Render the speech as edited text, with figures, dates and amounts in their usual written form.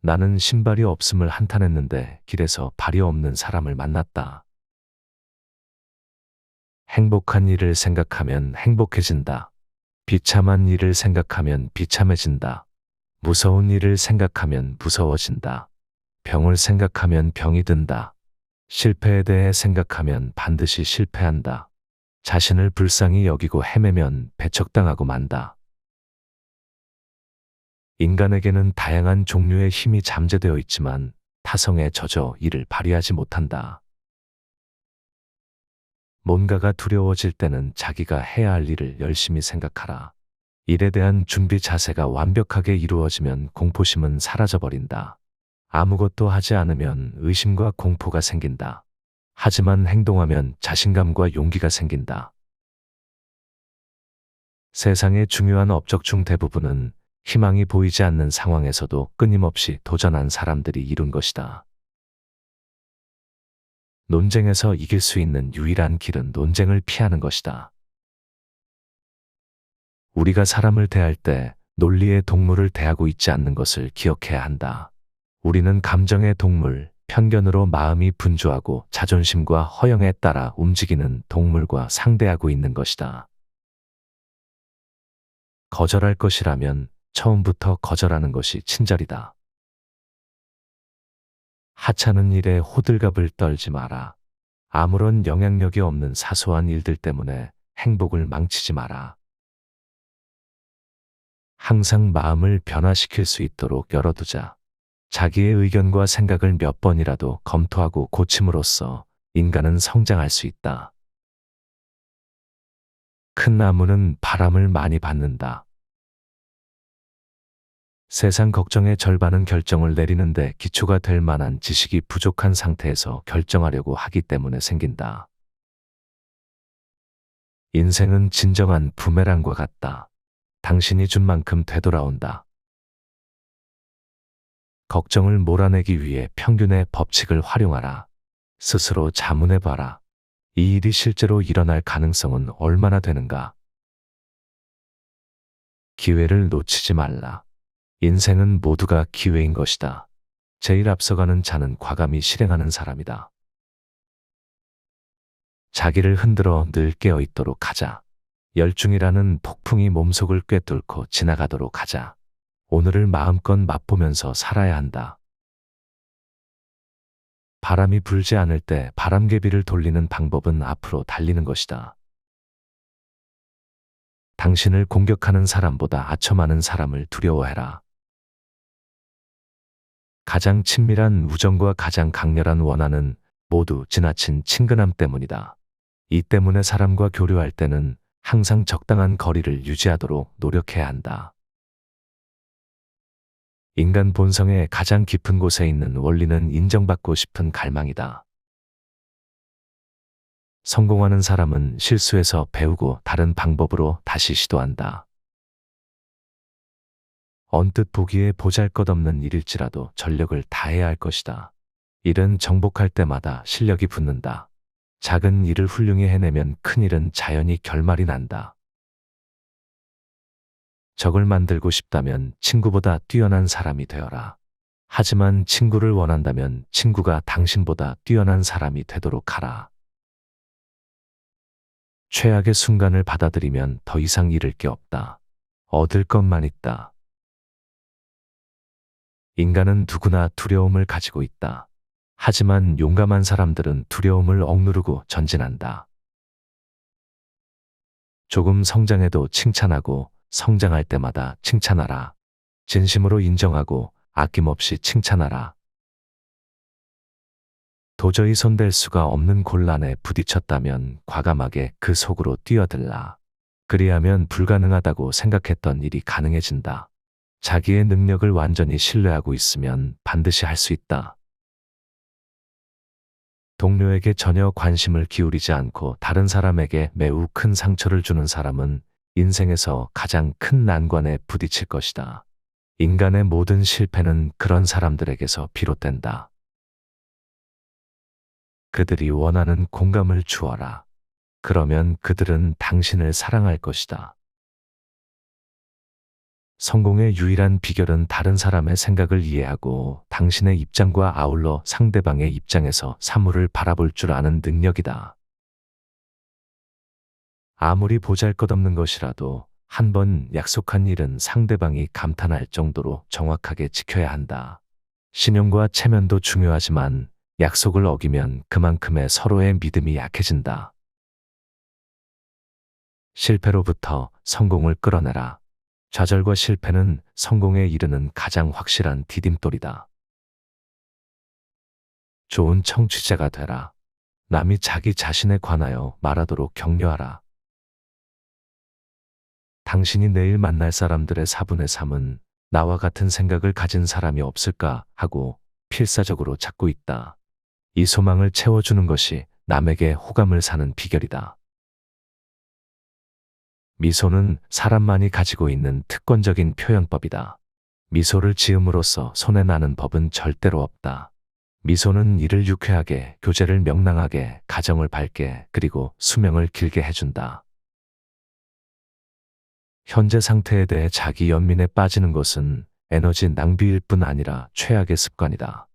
나는 신발이 없음을 한탄했는데 길에서 발이 없는 사람을 만났다. 행복한 일을 생각하면 행복해진다. 비참한 일을 생각하면 비참해진다. 무서운 일을 생각하면 무서워진다. 병을 생각하면 병이 든다. 실패에 대해 생각하면 반드시 실패한다. 자신을 불쌍히 여기고 헤매면 배척당하고 만다. 인간에게는 다양한 종류의 힘이 잠재되어 있지만 타성에 젖어 이를 발휘하지 못한다. 뭔가가 두려워질 때는 자기가 해야 할 일을 열심히 생각하라. 일에 대한 준비 자세가 완벽하게 이루어지면 공포심은 사라져버린다. 아무것도 하지 않으면 의심과 공포가 생긴다. 하지만 행동하면 자신감과 용기가 생긴다. 세상의 중요한 업적 중 대부분은 희망이 보이지 않는 상황에서도 끊임없이 도전한 사람들이 이룬 것이다. 논쟁에서 이길 수 있는 유일한 길은 논쟁을 피하는 것이다. 우리가 사람을 대할 때 논리의 동물을 대하고 있지 않는 것을 기억해야 한다. 우리는 감정의 동물, 편견으로 마음이 분주하고 자존심과 허영에 따라 움직이는 동물과 상대하고 있는 것이다. 거절할 것이라면 처음부터 거절하는 것이 친절이다. 하찮은 일에 호들갑을 떨지 마라. 아무런 영향력이 없는 사소한 일들 때문에 행복을 망치지 마라. 항상 마음을 변화시킬 수 있도록 열어두자. 자기의 의견과 생각을 몇 번이라도 검토하고 고침으로써 인간은 성장할 수 있다. 큰 나무는 바람을 많이 받는다. 세상 걱정의 절반은 결정을 내리는데 기초가 될 만한 지식이 부족한 상태에서 결정하려고 하기 때문에 생긴다. 인생은 진정한 부메랑과 같다. 당신이 준 만큼 되돌아온다. 걱정을 몰아내기 위해 평균의 법칙을 활용하라. 스스로 자문해봐라. 이 일이 실제로 일어날 가능성은 얼마나 되는가? 기회를 놓치지 말라. 인생은 모두가 기회인 것이다. 제일 앞서가는 자는 과감히 실행하는 사람이다. 자기를 흔들어 늘 깨어있도록 하자. 열중이라는 폭풍이 몸속을 꿰뚫고 지나가도록 하자. 오늘을 마음껏 맛보면서 살아야 한다. 바람이 불지 않을 때 바람개비를 돌리는 방법은 앞으로 달리는 것이다. 당신을 공격하는 사람보다 아첨하는 사람을 두려워해라. 가장 친밀한 우정과 가장 강렬한 원한은 모두 지나친 친근함 때문이다. 이 때문에 사람과 교류할 때는 항상 적당한 거리를 유지하도록 노력해야 한다. 인간 본성의 가장 깊은 곳에 있는 원리는 인정받고 싶은 갈망이다. 성공하는 사람은 실수에서 배우고 다른 방법으로 다시 시도한다. 언뜻 보기에 보잘것없는 일일지라도 전력을 다해야 할 것이다. 일은 정복할 때마다 실력이 붙는다. 작은 일을 훌륭히 해내면 큰 일은 자연히 결말이 난다. 적을 만들고 싶다면 친구보다 뛰어난 사람이 되어라. 하지만 친구를 원한다면 친구가 당신보다 뛰어난 사람이 되도록 하라. 최악의 순간을 받아들이면 더 이상 잃을 게 없다. 얻을 것만 있다. 인간은 누구나 두려움을 가지고 있다. 하지만 용감한 사람들은 두려움을 억누르고 전진한다. 조금 성장해도 칭찬하고 성장할 때마다 칭찬하라. 진심으로 인정하고 아낌없이 칭찬하라. 도저히 손댈 수가 없는 곤란에 부딪혔다면 과감하게 그 속으로 뛰어들라. 그리하면 불가능하다고 생각했던 일이 가능해진다. 자기의 능력을 완전히 신뢰하고 있으면 반드시 할 수 있다. 동료에게 전혀 관심을 기울이지 않고 다른 사람에게 매우 큰 상처를 주는 사람은 인생에서 가장 큰 난관에 부딪힐 것이다. 인간의 모든 실패는 그런 사람들에게서 비롯된다. 그들이 원하는 공감을 주어라. 그러면 그들은 당신을 사랑할 것이다. 성공의 유일한 비결은 다른 사람의 생각을 이해하고 당신의 입장과 아울러 상대방의 입장에서 사물을 바라볼 줄 아는 능력이다. 아무리 보잘것없는 것이라도 한 번 약속한 일은 상대방이 감탄할 정도로 정확하게 지켜야 한다. 신용과 체면도 중요하지만 약속을 어기면 그만큼의 서로의 믿음이 약해진다. 실패로부터 성공을 끌어내라. 좌절과 실패는 성공에 이르는 가장 확실한 디딤돌이다. 좋은 청취자가 되라. 남이 자기 자신에 관하여 말하도록 격려하라. 당신이 내일 만날 사람들의 4분의 3은 나와 같은 생각을 가진 사람이 없을까 하고 필사적으로 찾고 있다. 이 소망을 채워주는 것이 남에게 호감을 사는 비결이다. 미소는 사람만이 가지고 있는 특권적인 표현법이다. 미소를 지음으로써 손해나는 법은 절대로 없다. 미소는 일을 유쾌하게, 교제를 명랑하게, 가정을 밝게, 그리고 수명을 길게 해준다. 현재 상태에 대해 자기 연민에 빠지는 것은 에너지 낭비일 뿐 아니라 최악의 습관이다.